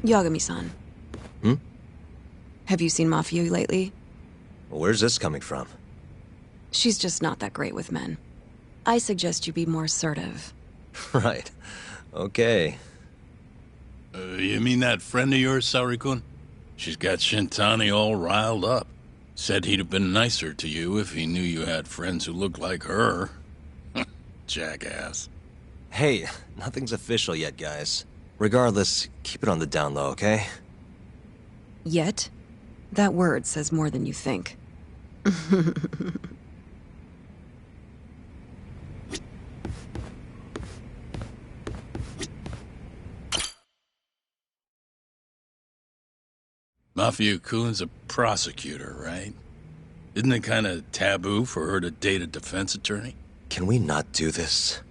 Yagami-san. Hmm? Have you seen Mafia lately? Where's this coming from? She's just not that great with men. I suggest you be more assertive. Right. Okay. You mean that friend of yours, Saori-kun? She's got Shintani all riled up. Said he'd have been nicer to you if he knew you had friends who looked like her. Jackass. Hey, nothing's official yet, guys. Regardless, keep it on the down low, okay? Yet? That word says more than you think. Mafia-kun's a prosecutor, right? Isn't it kind of taboo for her to date a defense attorney? Can we not do this?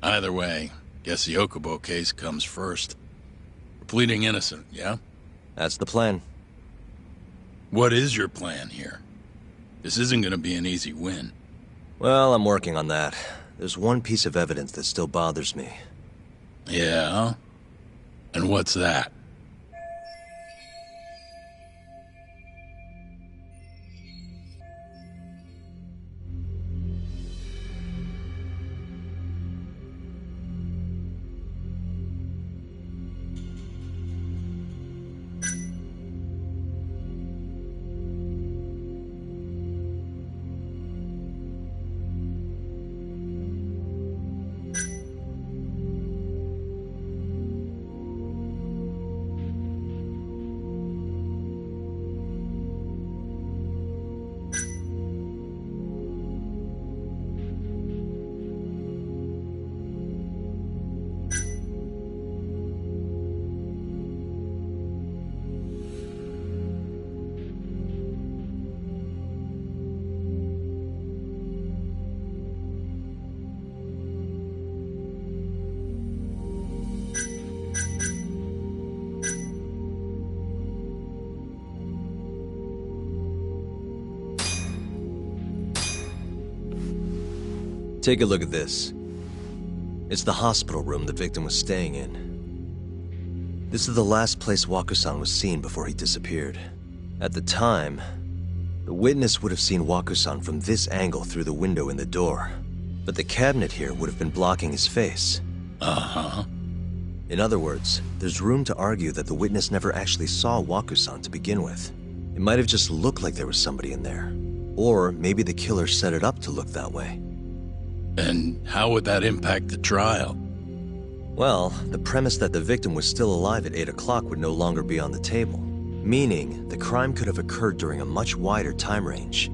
Either way, guess the Okubo case comes first. We're pleading innocent, yeah? That's the plan. What is your plan here? This isn't gonna be an easy win. Well, I'm working on that. There's one piece of evidence that still bothers me. Yeah? And what's that? Take a look at this. It's the hospital room the victim was staying in. This is the last place Waku-san was seen before he disappeared. At the time, the witness would have seen Waku-san from this angle through the window in the door, but the cabinet here would have been blocking his face. Uh-huh. In other words, there's room to argue that the witness never actually saw Waku-san to begin with. It might have just looked like there was somebody in there. Or maybe the killer set it up to look that way. And how would that impact the trial? Well, the premise that the victim was still alive at 8 o'clock would no longer be on the table. Meaning, the crime could have occurred during a much wider time range.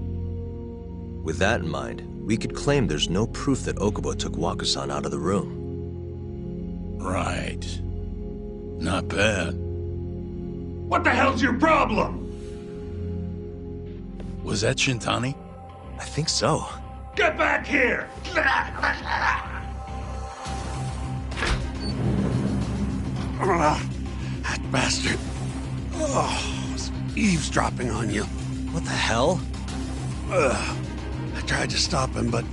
With that in mind, we could claim there's no proof that Okubo took Waku-san out of the room. Right. Not bad. What the hell's your problem? Was that Shintani? I think so. Get back here! That bastard. Oh, was eavesdropping on you. What the hell? I tried to stop him, but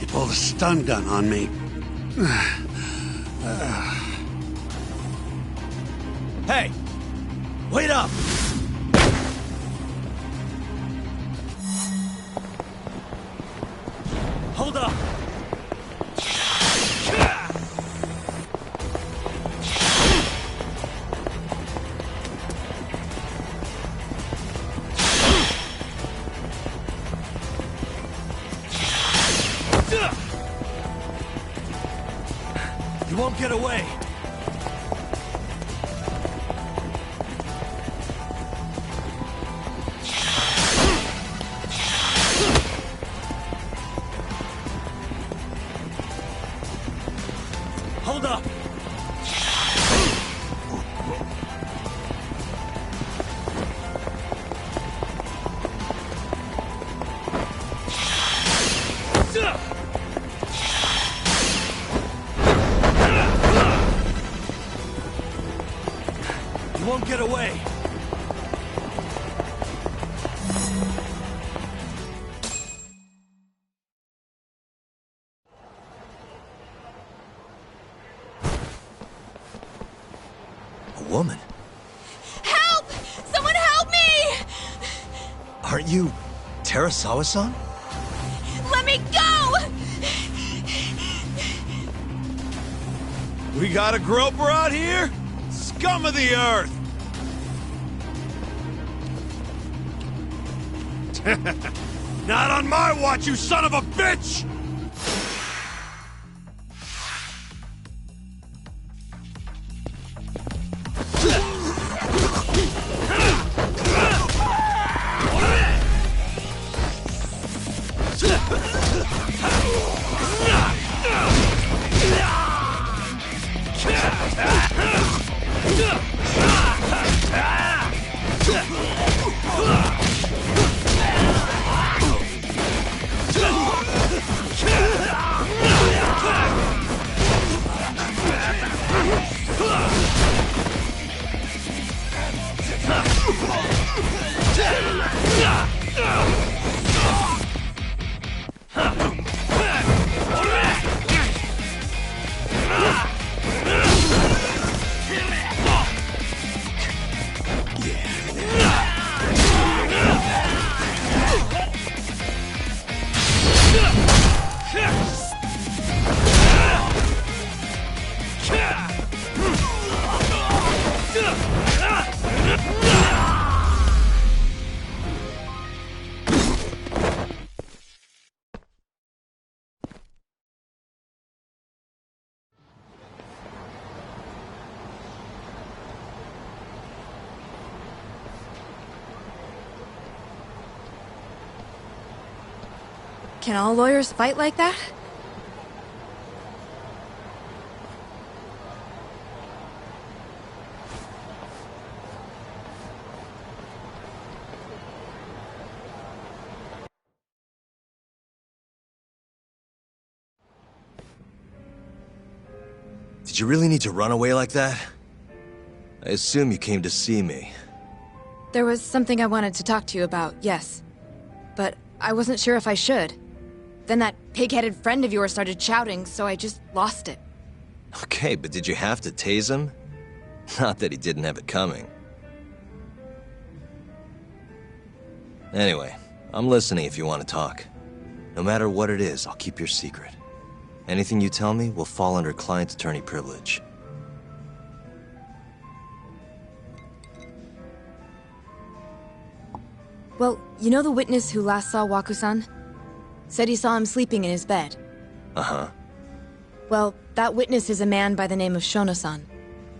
he pulled a stun gun on me. Hey! Wait up! Hold up! You won't get away! Hold up! You won't get away! woman. Help! Someone help me! Aren't you Terasawa-san? Let me go! We got a groper out here? Scum of the earth! Not on my watch, you son of a bitch! Can all lawyers fight like that? Did you really need to run away like that? I assume you came to see me. There was something I wanted to talk to you about, yes. But I wasn't sure if I should. Then that pig-headed friend of yours started shouting, so I just lost it. Okay, but did you have to tase him? Not that he didn't have it coming. Anyway, I'm listening if you want to talk. No matter what it is, I'll keep your secret. Anything you tell me will fall under client attorney privilege. Well, you know the witness who last saw Waku-san? Said he saw him sleeping in his bed. Uh-huh. Well, that witness is a man by the name of Shono-san.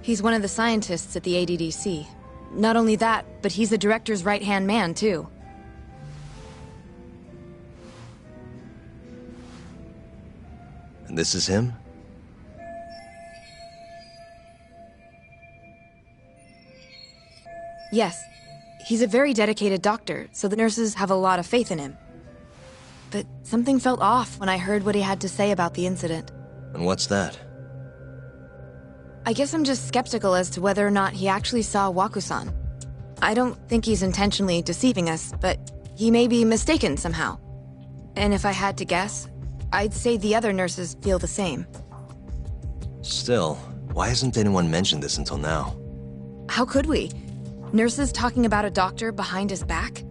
He's one of the scientists at the ADDC. Not only that, but he's the director's right-hand man, too. And this is him? Yes. He's a very dedicated doctor, so the nurses have a lot of faith in him. But something felt off when I heard what he had to say about the incident. And what's that? I guess I'm just skeptical as to whether or not he actually saw Waku-san. I don't think he's intentionally deceiving us, but he may be mistaken somehow. And if I had to guess, I'd say the other nurses feel the same. Still, why hasn't anyone mentioned this until now? How could we? Nurses talking about a doctor behind his back?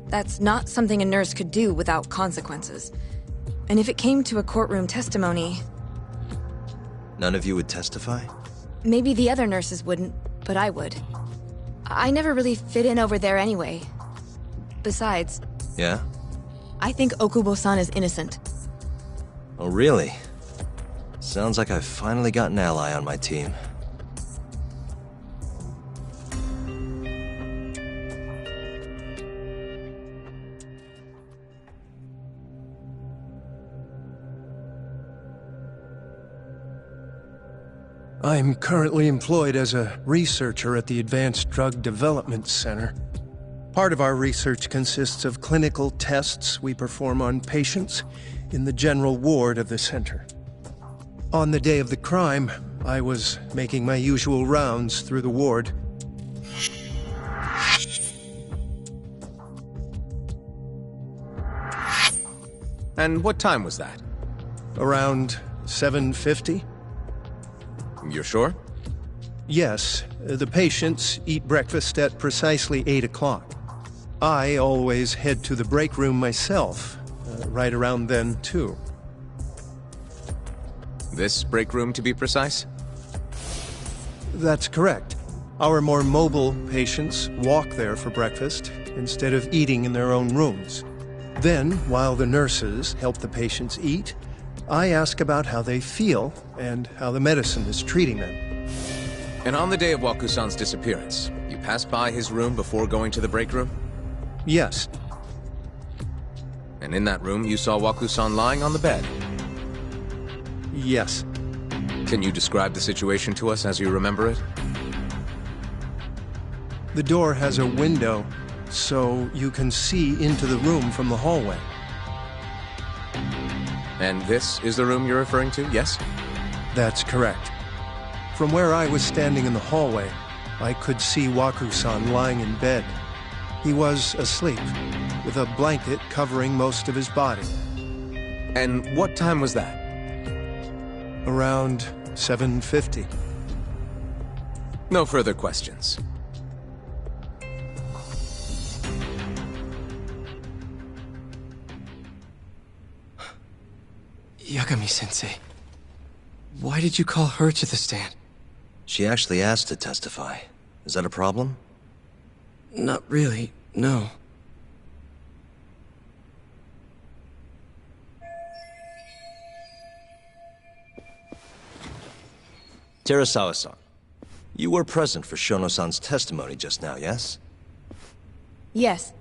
That's not something a nurse could do without consequences. And if it came to a courtroom testimony... None of you would testify? Maybe the other nurses wouldn't, but I would. I never really fit in over there anyway. Besides... Yeah? I think Okubo-san is innocent. Oh, really? Sounds like I've finally got an ally on my team. I'm currently employed as a researcher at the Advanced Drug Development Center. Part of our research consists of clinical tests we perform on patients in the general ward of the center. On the day of the crime, I was making my usual rounds through the ward. And what time was that? Around 7:50? You're sure? Yes, the patients eat breakfast at precisely 8 o'clock. I always head to the break room myself, right around then, too. This break room, to be precise? That's correct. Our more mobile patients walk there for breakfast instead of eating in their own rooms. Then, while the nurses help the patients eat, I ask about how they feel and how the medicine is treating them. And on the day of Waku-san's disappearance, you passed by his room before going to the break room? Yes. And in that room, you saw Waku-san lying on the bed? Yes. Can you describe the situation to us as you remember it? The door has a window, so you can see into the room from the hallway. And this is the room you're referring to, yes? That's correct. From where I was standing in the hallway, I could see Waku-san lying in bed. He was asleep, with a blanket covering most of his body. And what time was that? Around 7:50. No further questions. Yagami-sensei, why did you call her to the stand? She actually asked to testify. Is that a problem? Not really, no. Terasawa-san, you were present for Shono-san's testimony just now, yes? Yes.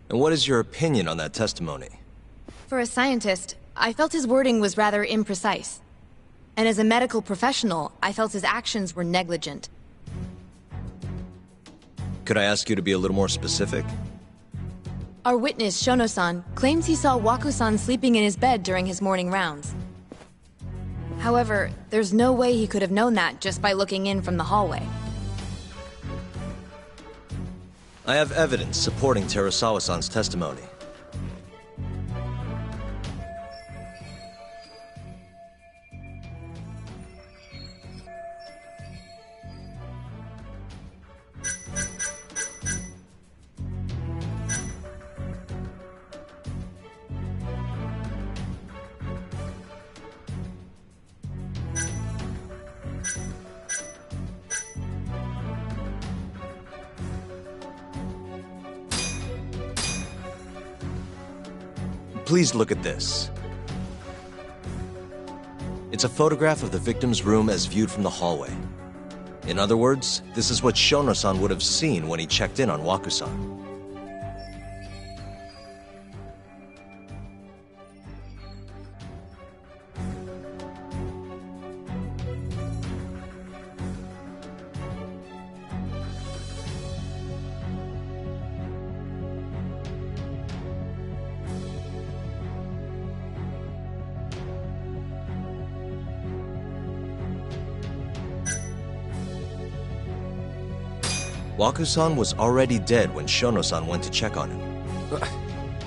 And what is your opinion on that testimony? For a scientist, I felt his wording was rather imprecise. And as a medical professional, I felt his actions were negligent. Could I ask you to be a little more specific? Our witness, Shono-san, claims he saw Waku-san sleeping in his bed during his morning rounds. However, there's no way he could have known that just by looking in from the hallway. I have evidence supporting Terasawa-san's testimony. Please look at this. It's a photograph of the victim's room as viewed from the hallway. In other words, this is what Shono-san would have seen when he checked in on Waku-san. Waku-san was already dead when Shono-san went to check on him.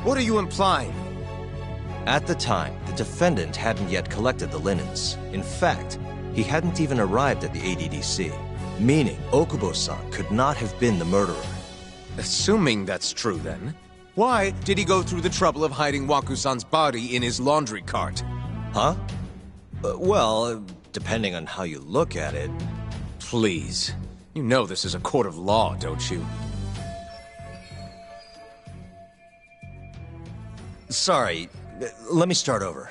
What are you implying? At the time, the defendant hadn't yet collected the linens. In fact, he hadn't even arrived at the ADDC, meaning Okubo-san could not have been the murderer. Assuming that's true, then, why did he go through the trouble of hiding Waku-san's body in his laundry cart? Huh? Well, depending on how you look at it... Please. You know this is a court of law, don't you? Sorry, let me start over.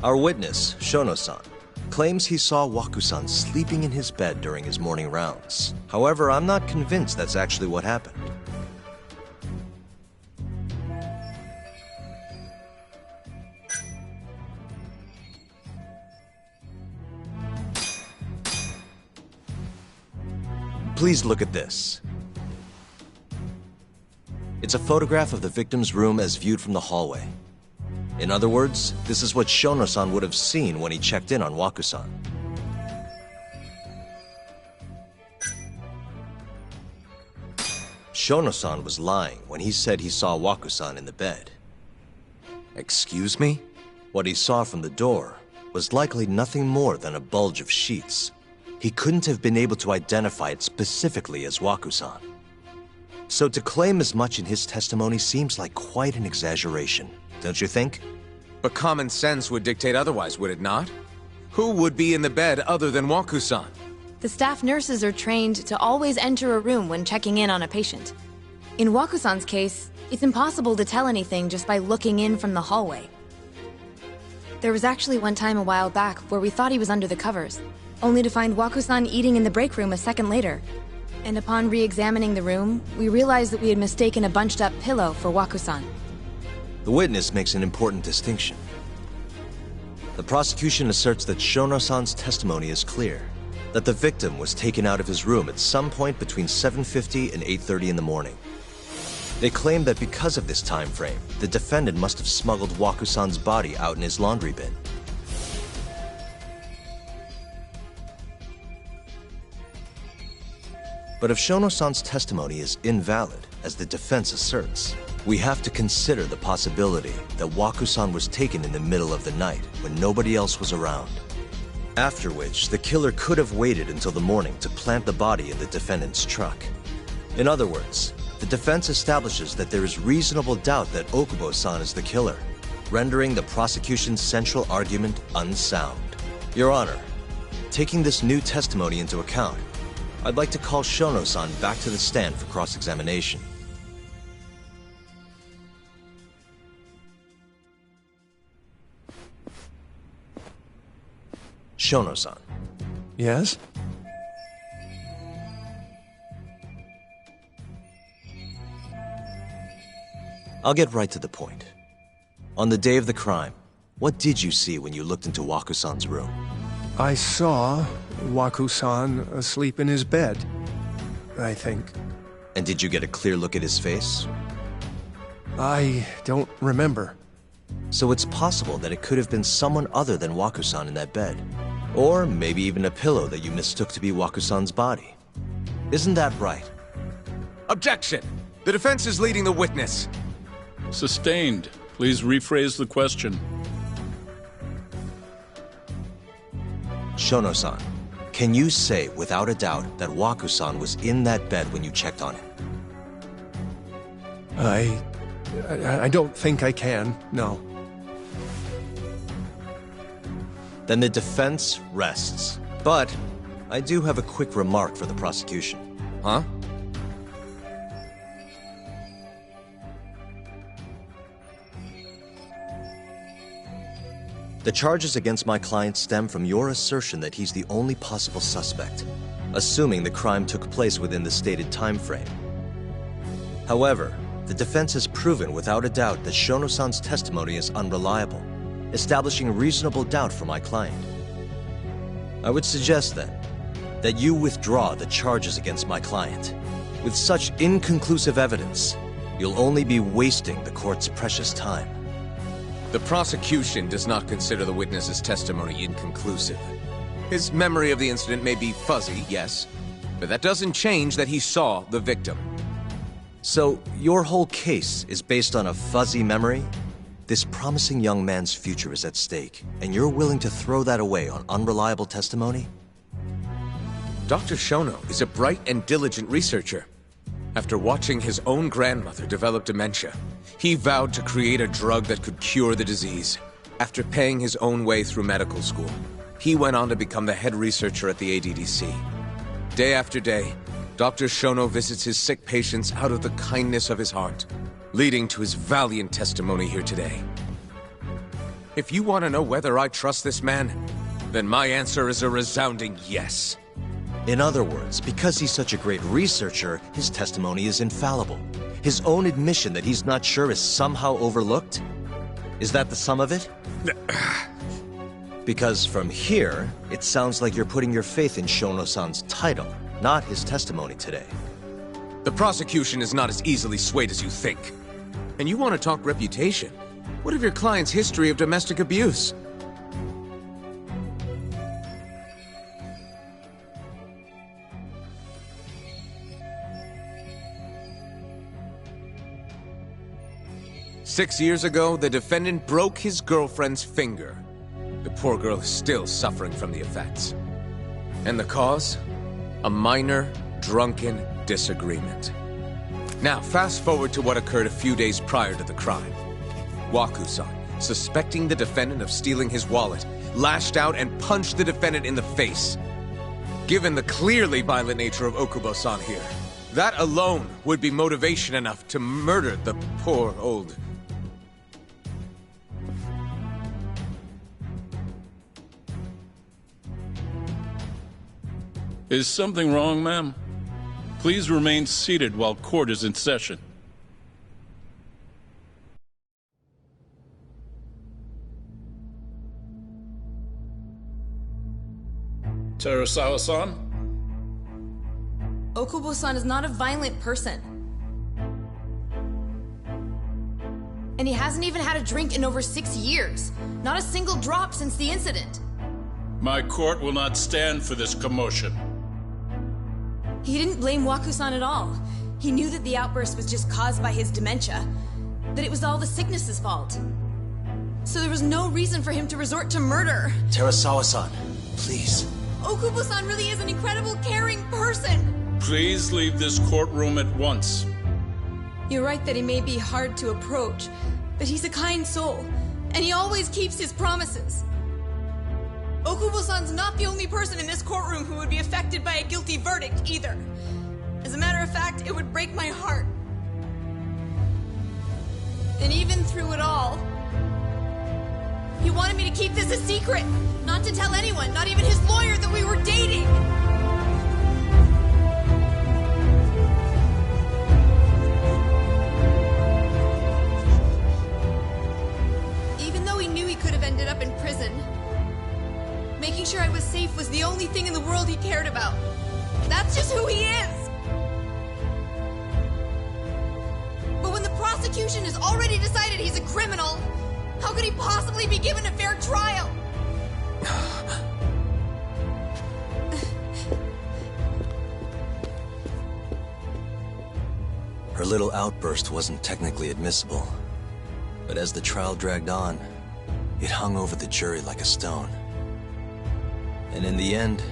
Our witness, Shono-san, claims he saw Waku-san sleeping in his bed during his morning rounds. However, I'm not convinced that's actually what happened. Please look at this. It's a photograph of the victim's room as viewed from the hallway. In other words, this is what Shono-san would have seen when he checked in on Waku-san. Shono-san was lying when he said he saw Waku-san in the bed. Excuse me? What he saw from the door was likely nothing more than a bulge of sheets. he couldn't have been able to identify it specifically as Wakusan. So to claim as much in his testimony seems like quite an exaggeration, don't you think? But common sense would dictate otherwise, would it not? Who would be in the bed other than Wakusan? The staff nurses are trained to always enter a room when checking in on a patient. In Wakusan's case, it's impossible to tell anything just by looking in from the hallway. There was actually one time a while back where we thought he was under the covers, only to find Wakusan eating in the break room a second later. And upon re-examining the room, we realized that we had mistaken a bunched-up pillow for Wakusan. The witness makes an important distinction. The prosecution asserts that Shono-san's testimony is clear, that the victim was taken out of his room at some point between 7:50 and 8:30 in the morning. They claim that because of this time frame, the defendant must have smuggled Wakusan's body out in his laundry bin. But if Shono-san's testimony is invalid, as the defense asserts, we have to consider the possibility that Wakusan was taken in the middle of the night when nobody else was around. After which, the killer could have waited until the morning to plant the body in the defendant's truck. In other words, the defense establishes that there is reasonable doubt that Okubo-san is the killer, rendering the prosecution's central argument unsound. Your Honor, taking this new testimony into account, I'd like to call Shono-san back to the stand for cross-examination. Shono-san. Yes? I'll get right to the point. On the day of the crime, what did you see when you looked into Wakusan's room? I saw Wakusan asleep in his bed, I think. And did you get a clear look at his face? I don't remember. So it's possible that it could have been someone other than Wakusan in that bed. Or maybe even a pillow that you mistook to be Wakusan's body. Isn't that right? Objection! The defense is leading the witness. Sustained. Please rephrase the question. Shono-san, can you say without a doubt that Wakusan was in that bed when you checked on him? I don't think I can, no. Then the defense rests. But I do have a quick remark for the prosecution. Huh? The charges against my client stem from your assertion that he's the only possible suspect, assuming the crime took place within the stated time frame. However, the defense has proven without a doubt that Shono-san's testimony is unreliable, establishing reasonable doubt for my client. I would suggest, then, that you withdraw the charges against my client. With such inconclusive evidence, you'll only be wasting the court's precious time. The prosecution does not consider the witness's testimony inconclusive. His memory of the incident may be fuzzy, yes, but that doesn't change that he saw the victim. So, your whole case is based on a fuzzy memory? This promising young man's future is at stake, and you're willing to throw that away on unreliable testimony? Dr. Shono is a bright and diligent researcher. After watching his own grandmother develop dementia, he vowed to create a drug that could cure the disease. After paying his own way through medical school, he went on to become the head researcher at the ADDC. Day after day, Dr. Shono visits his sick patients out of the kindness of his heart, leading to his valiant testimony here today. If you want to know whether I trust this man, then my answer is a resounding yes. In other words, because he's such a great researcher, his testimony is infallible. His own admission that he's not sure is somehow overlooked? Is that the sum of it? Because from here, it sounds like you're putting your faith in Shono-san's title, not his testimony today. The prosecution is not as easily swayed as you think. And you want to talk reputation? What of your client's history of domestic abuse? Six years ago, the defendant broke his girlfriend's finger. The poor girl is still suffering from the effects. And the cause? A minor, drunken disagreement. Now, fast forward to what occurred a few days prior to the crime. Waku-san, suspecting the defendant of stealing his wallet, lashed out and punched the defendant in the face. Given the clearly violent nature of Okubo-san here, that alone would be motivation enough to murder the poor old... Is something wrong, ma'am? Please remain seated while court is in session. Terasawa-san? Okubo-san is not a violent person. And he hasn't even had a drink in over 6 years. Not a single drop since the incident. My court will not stand for this commotion. He didn't blame Waku-san at all. He knew that the outburst was just caused by his dementia. That it was all the sickness's fault. So there was no reason for him to resort to murder. Terasawa-san, please. Okubo-san really is an incredible, caring person. Please leave this courtroom at once. You're right that he may be hard to approach, but he's a kind soul, and he always keeps his promises. Okubo-san's not the only person in this courtroom who would be affected by a guilty verdict, either. As a matter of fact, it would break my heart. And even through it all, he wanted me to keep this a secret, not to tell anyone, not even his lawyer, that we were dating. Even though he knew he could have ended up in prison, making sure I was safe was the only thing in the world he cared about. That's just who he is! But when the prosecution has already decided he's a criminal, how could he possibly be given a fair trial? Her little outburst wasn't technically admissible, but as the trial dragged on, it hung over the jury like a stone. And in the end,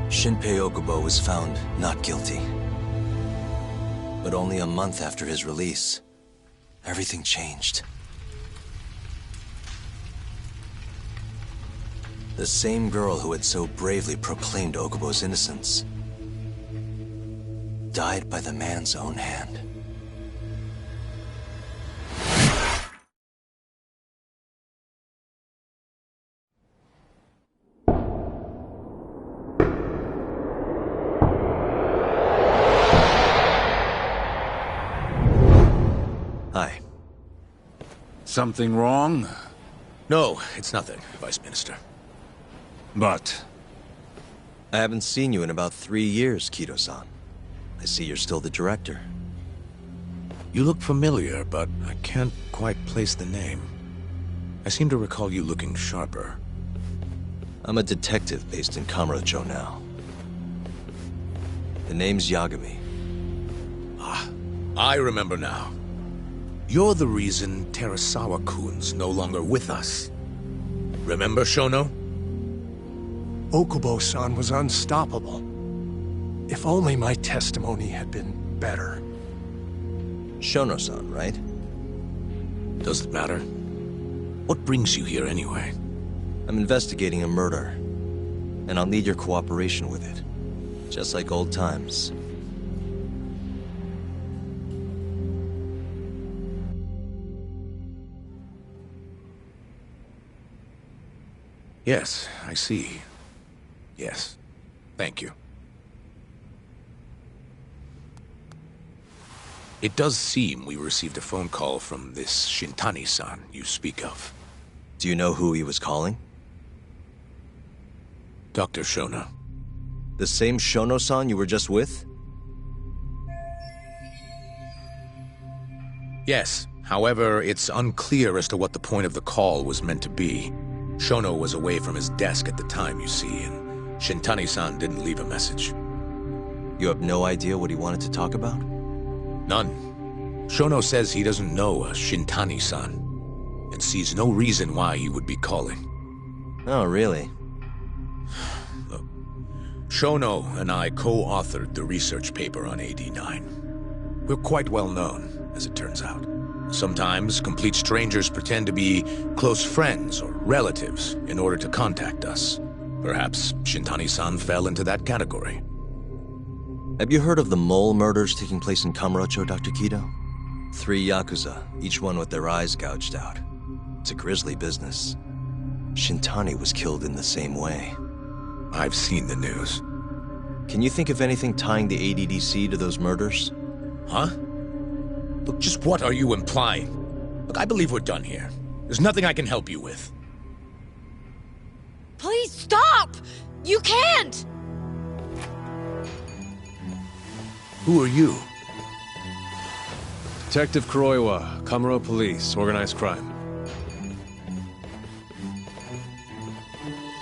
Shinpei Okubo was found not guilty. But only a month after his release, everything changed. The same girl who had so bravely proclaimed Okubo's innocence died by the man's own hand. Hi. Something wrong? No, it's nothing, Vice Minister. But... I haven't seen you in about 3 years, Kido-san. I see you're still the director. You look familiar, but I can't quite place the name. I seem to recall you looking sharper. I'm a detective based in Kamurocho now. The name's Yagami. Ah, I remember now. You're the reason Terasawa-kun's no longer with us. Remember, Shono? Okubo-san was unstoppable. If only my testimony had been better. Shono-san, right? Does it matter? What brings you here anyway? I'm investigating a murder, and I'll need your cooperation with it. Just like old times. Yes, I see. Yes. Thank you. It does seem we received a phone call from this Shintani-san you speak of. Do you know who he was calling? Dr. Shono. The same Shono-san you were just with? Yes. However, it's unclear as to what the point of the call was meant to be. Shono was away from his desk at the time, you see, and Shintani-san didn't leave a message. You have no idea what he wanted to talk about? None. Shono says he doesn't know a Shintani-san, and sees no reason why he would be calling. Oh, really? Look, Shono and I co-authored the research paper on AD9. We're quite well known, as it turns out. Sometimes, complete strangers pretend to be close friends or relatives in order to contact us. Perhaps Shintani-san fell into that category. Have you heard of the mole murders taking place in Kamurocho, Dr. Kido? 3 Yakuza, each one with their eyes gouged out. It's a grisly business. Shintani was killed in the same way. I've seen the news. Can you think of anything tying the ADDC to those murders? Huh? Look, just what are you implying? Look, I believe we're done here. There's nothing I can help you with. Please stop! You can't! Who are you? Detective Kuroiwa, Kamuro Police, Organized Crime.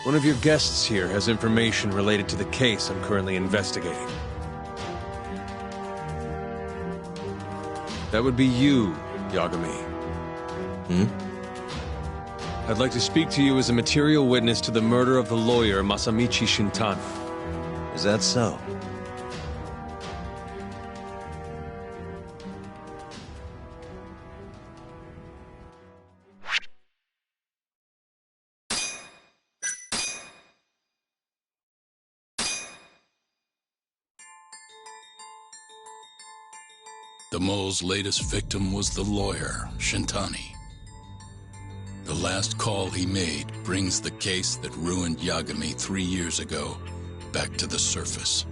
One of your guests here has information related to the case I'm currently investigating. That would be you, Yagami. I'd like to speak to you as a material witness to the murder of the lawyer Masamichi Shintani. Is that so? The mole's latest victim was the lawyer, Shintani. The last call he made brings the case that ruined Yagami 3 years ago back to the surface.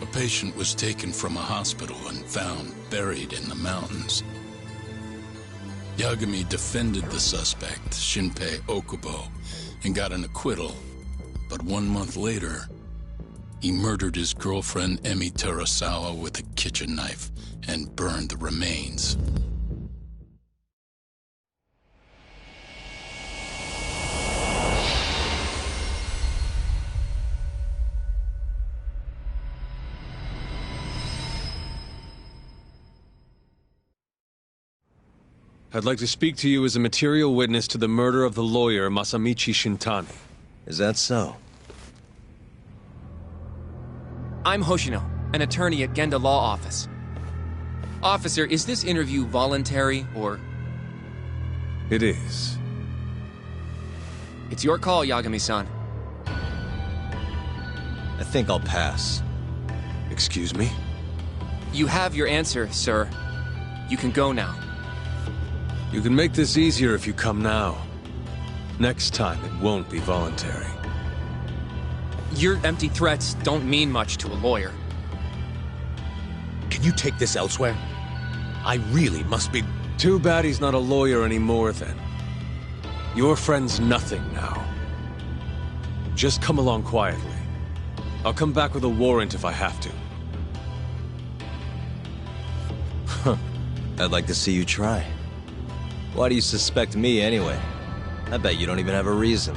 A patient was taken from a hospital and found buried in the mountains. Yagami defended the suspect, Shinpei Okubo, and got an acquittal. But 1 month later, he murdered his girlfriend Emi Terasawa with a kitchen knife and burned the remains. I'd like to speak to you as a material witness to the murder of the lawyer Masamichi Shintani. Is that so? I'm Hoshino, an attorney at Genda Law Office. Officer, is this interview voluntary, or...? It is. It's your call, Yagami-san. I think I'll pass. Excuse me? You have your answer, sir. You can go now. You can make this easier if you come now. Next time, it won't be voluntary. Your empty threats don't mean much to a lawyer. Can you take this elsewhere? I really must be... Too bad he's not a lawyer anymore, then. Your friend's nothing now. Just come along quietly. I'll come back with a warrant if I have to. I'd like to see you try. Why do you suspect me, anyway? I bet you don't even have a reason.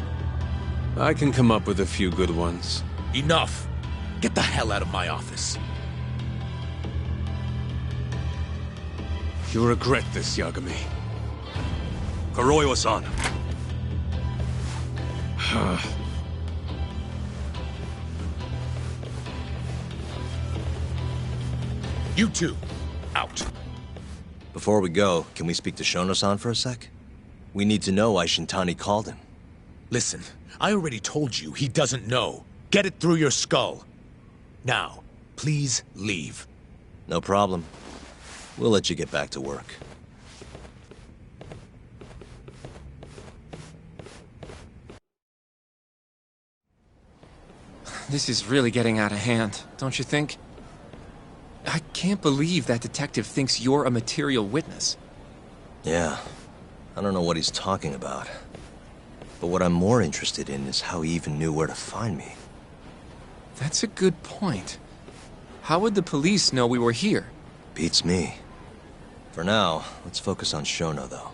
I can come up with a few good ones. Enough! Get the hell out of my office. You'll regret this, Yagami. Kuroiwa-san. You two, out. Before we go, can we speak to Shono-san for a sec? We need to know why Shintani called him. Listen, I already told you he doesn't know. Get it through your skull. Now, please leave. No problem. We'll let you get back to work. This is really getting out of hand, don't you think? I can't believe that detective thinks you're a material witness. Yeah. I don't know what he's talking about. But what I'm more interested in is how he even knew where to find me. That's a good point. How would the police know we were here? Beats me. For now, let's focus on Shono, though.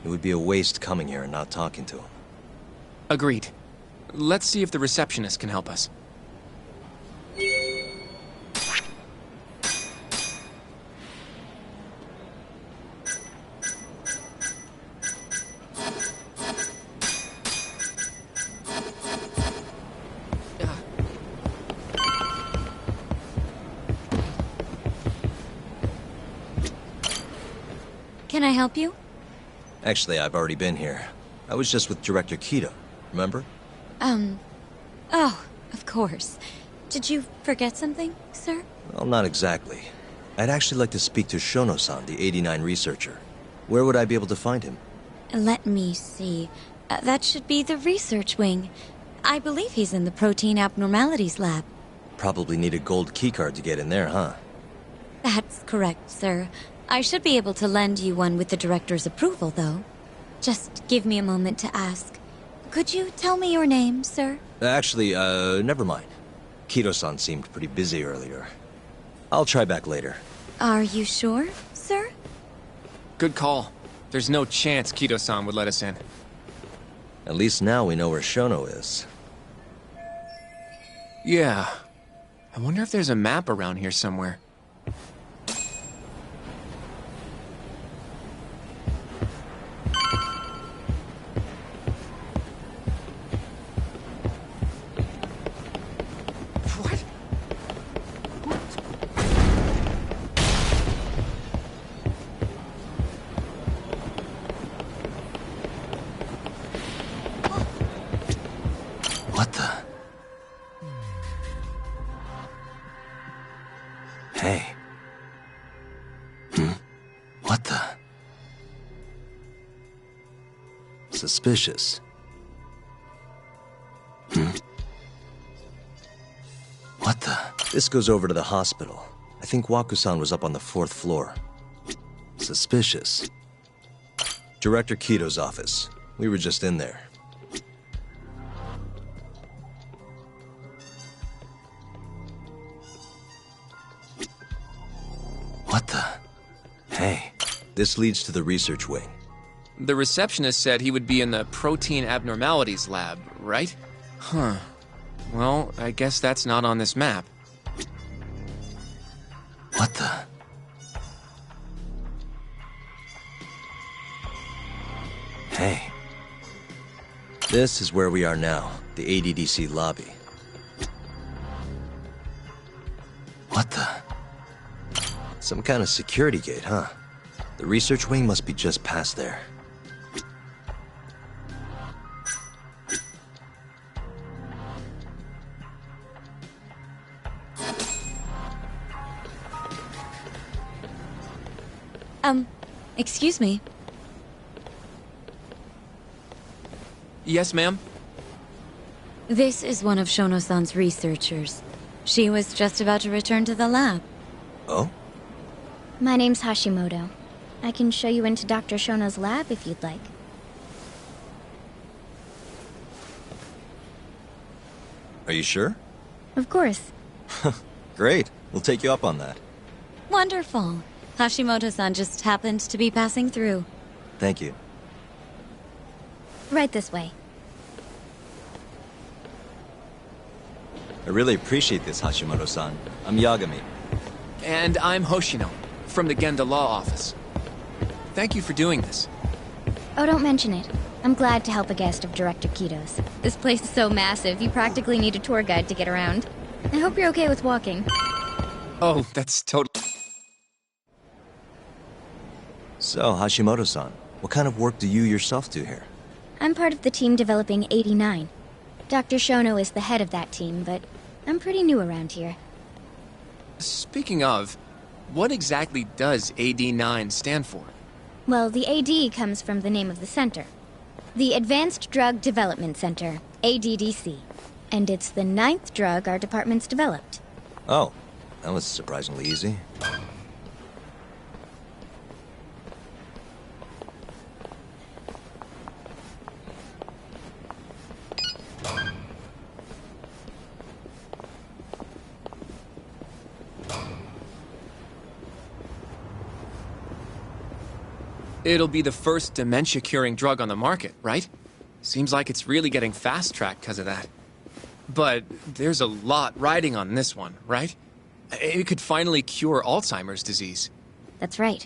It would be a waste coming here and not talking to him. Agreed. Let's see if the receptionist can help us. Can I help you? Actually, I've already been here. I was just with Director Kido, remember? Oh, of course. Did you forget something, sir? Well, not exactly. I'd actually like to speak to Shono-san, the 89 researcher. Where would I be able to find him? Let me see. That should be the research wing. I believe he's in the protein abnormalities lab. Probably need a gold keycard to get in there, huh? That's correct, sir. I should be able to lend you one with the director's approval, though. Just give me a moment to ask. Could you tell me your name, sir? Actually, never mind. Kido-san seemed pretty busy earlier. I'll try back later. Are you sure, sir? Good call. There's no chance Kido-san would let us in. At least now we know where Shono is. Yeah. I wonder if there's a map around here somewhere. What the? Hey. What the? Suspicious. What the? This goes over to the hospital. I think Waku-san was up on the 4th floor. Suspicious. Director Kido's office. We were just in there. What the? Hey, this leads to the research wing. The receptionist said he would be in the protein abnormalities lab, right? Huh. Well, I guess that's not on this map. What the? Hey. This is where we are now, the ADDC lobby. What the? Some kind of security gate, huh? The research wing must be just past there. Excuse me. Yes, ma'am? This is one of Shono-san's researchers. She was just about to return to the lab. Oh? My name's Hashimoto. I can show you into Dr. Shono's lab if you'd like. Are you sure? Of course. Great. We'll take you up on that. Wonderful. Hashimoto-san just happened to be passing through. Thank you. Right this way. I really appreciate this, Hashimoto-san. I'm Yagami. And I'm Hoshino, from the Genda Law Office. Thank you for doing this. Oh, don't mention it. I'm glad to help a guest of Director Kido's. This place is so massive, you practically need a tour guide to get around. I hope you're okay with walking. Oh, that's totally... So, Hashimoto-san, what kind of work do you yourself do here? I'm part of the team developing 89. Dr. Shono is the head of that team, but I'm pretty new around here. Speaking of, what exactly does AD9 stand for? Well, the AD comes from the name of the center. The Advanced Drug Development Center, ADDC. And it's the 9th drug our department's developed. Oh, that was surprisingly easy. It'll be the first dementia-curing drug on the market, right? Seems like it's really getting fast-tracked because of that. But there's a lot riding on this one, right? It could finally cure Alzheimer's disease. That's right.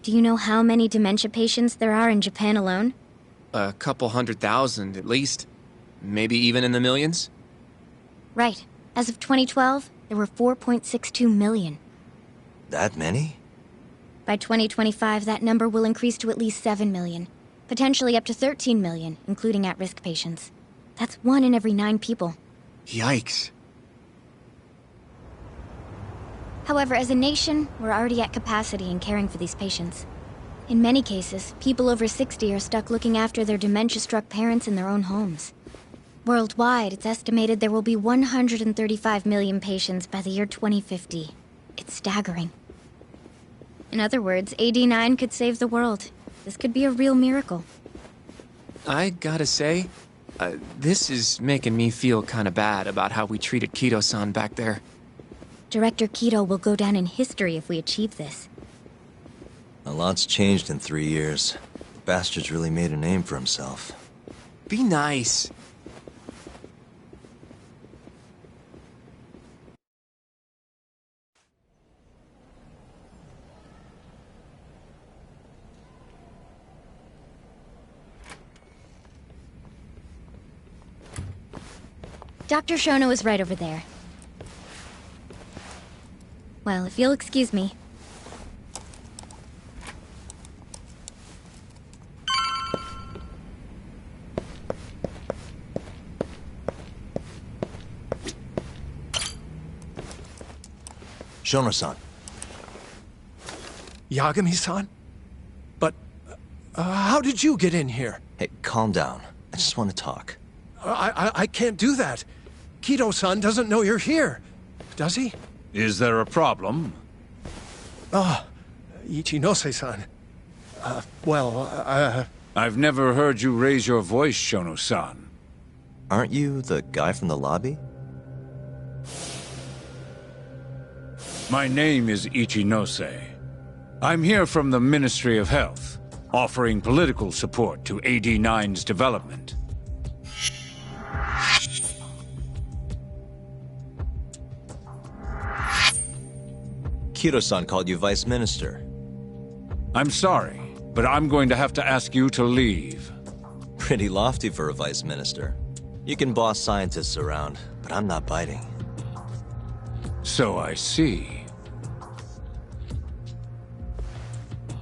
Do you know how many dementia patients there are in Japan alone? A couple 100,000 at least. Maybe even in the millions? Right. As of 2012, there were 4.62 million. That many? By 2025, that number will increase to at least 7 million, potentially up to 13 million, including at-risk patients. That's 1 in every 9 people. Yikes. However, as a nation, we're already at capacity in caring for these patients. In many cases, people over 60 are stuck looking after their dementia-struck parents in their own homes. Worldwide, it's estimated there will be 135 million patients by the year 2050. It's staggering. In other words, AD9 could save the world. This could be a real miracle. I gotta say, this is making me feel kinda bad about how we treated Kido-san back there. Director Kido will go down in history if we achieve this. A lot's changed in 3 years. The bastard's really made a name for himself. Be nice. Dr. Shono is right over there. Well, if you'll excuse me. Shono-san. Yagami-san? But, how did you get in here? Hey, calm down. I just want to talk. I can't do that. Kido-san doesn't know you're here, does he? Is there a problem? Ichinose-san. I've never heard you raise your voice, Shono-san. Aren't you the guy from the lobby? My name is Ichinose. I'm here from the Ministry of Health, offering political support to AD9's development. Kido-san called you Vice Minister. I'm sorry, but I'm going to have to ask you to leave. Pretty lofty for a Vice Minister. You can boss scientists around, but I'm not biting. So I see.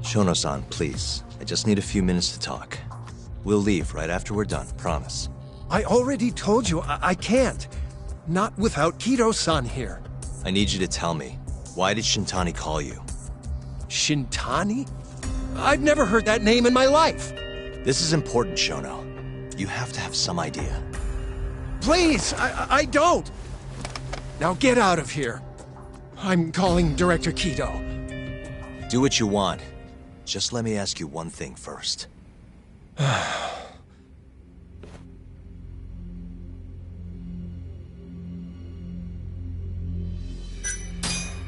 Shono-san, please. I just need a few minutes to talk. We'll leave right after we're done, promise. I already told you I can't. Not without Kido-san here. I need you to tell me, why did Shintani call you? Shintani? I've never heard that name in my life. This is important, Shono. You have to have some idea. Please, I don't. Now get out of here. I'm calling Director Kido. Do what you want. Just let me ask you one thing first.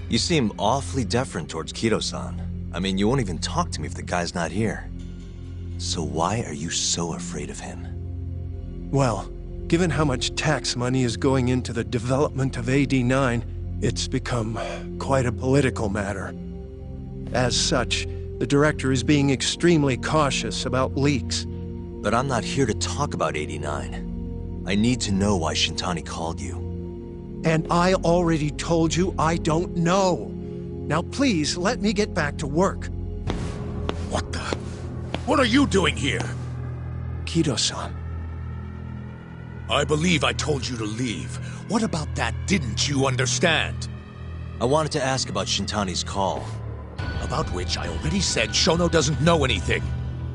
You seem awfully deferent towards Kido-san. I mean, you won't even talk to me if the guy's not here. So why are you so afraid of him? Well, given how much tax money is going into the development of AD9, it's become quite a political matter. As such, the director is being extremely cautious about leaks. But I'm not here to talk about AD9. I need to know why Shintani called you. And I already told you I don't know. Now please, let me get back to work. What the? What are you doing here? Kido-san. I believe I told you to leave. What about that didn't you understand? I wanted to ask about Shintani's call. About which I already said Shono doesn't know anything.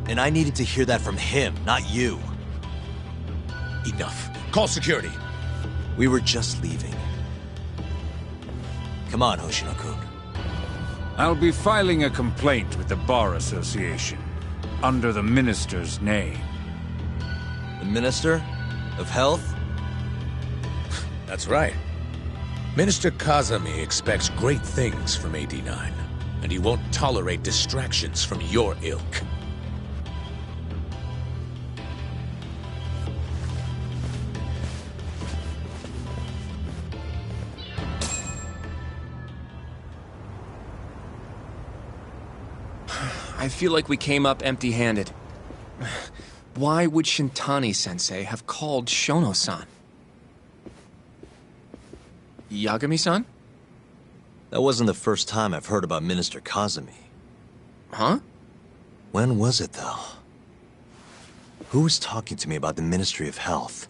And I needed to hear that from him, not you. Enough. Call security. We were just leaving. Come on, Hoshino-kun. I'll be filing a complaint with the Bar Association, under the Minister's name. The Minister? Of Health? That's right. Minister Kazami expects great things from AD9, and he won't tolerate distractions from your ilk. I feel like we came up empty-handed. Why would Shintani-sensei have called Shono-san? Yagami-san? That wasn't the first time I've heard about Minister Kazami. Huh? When was it, though? Who was talking to me about the Ministry of Health?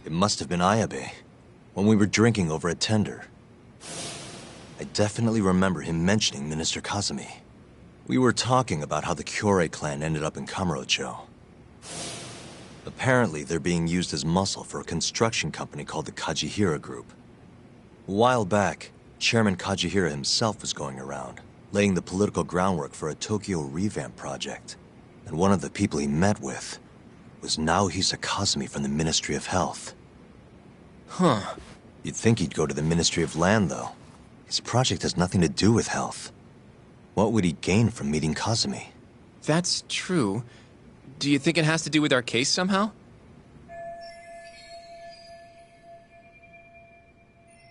It must have been Ayabe, when we were drinking over at Tender. I definitely remember him mentioning Minister Kazumi. We were talking about how the Kyorei clan ended up in Kamurocho. Apparently, they're being used as muscle for a construction company called the Kajihira Group. A while back, Chairman Kajihira himself was going around, laying the political groundwork for a Tokyo revamp project. And one of the people he met with was Naohisa Kazumi from the Ministry of Health. Huh. You'd think he'd go to the Ministry of Land, though. His project has nothing to do with health. What would he gain from meeting Kazumi? That's true. Do you think it has to do with our case somehow?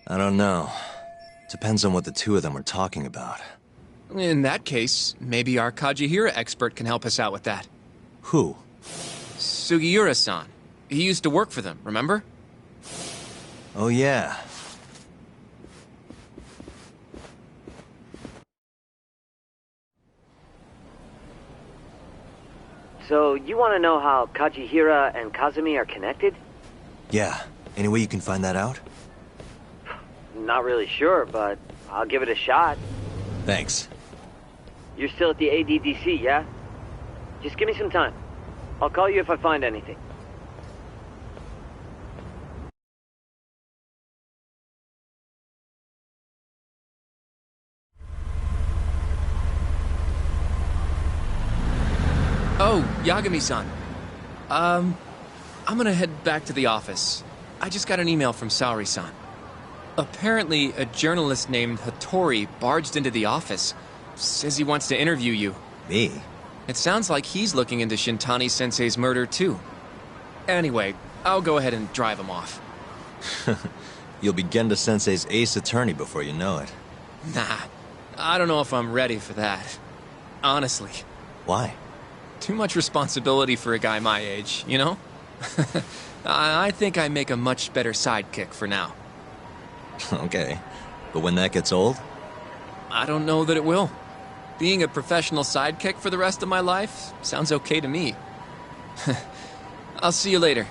I don't know. Depends on what the two of them are talking about. In that case, maybe our Kajihira expert can help us out with that. Who? Sugiura-san. He used to work for them, remember? Oh, yeah. So, you want to know how Kajihira and Kazumi are connected? Yeah. Any way you can find that out? Not really sure, but I'll give it a shot. Thanks. You're still at the ADDC, yeah? Just give me some time. I'll call you if I find anything. Oh, Yagami-san. I'm gonna head back to the office. I just got an email from Saori-san. Apparently, a journalist named Hattori barged into the office. Says he wants to interview you. Me? It sounds like he's looking into Shintani-sensei's murder, too. Anyway, I'll go ahead and drive him off. You'll be Genda-sensei's ace attorney before you know it. Nah, I don't know if I'm ready for that. Honestly. Why? Too much responsibility for a guy my age, you know? I think I make a much better sidekick for now. Okay. But when that gets old? I don't know that it will. Being a professional sidekick for the rest of my life sounds okay to me. I'll see you later.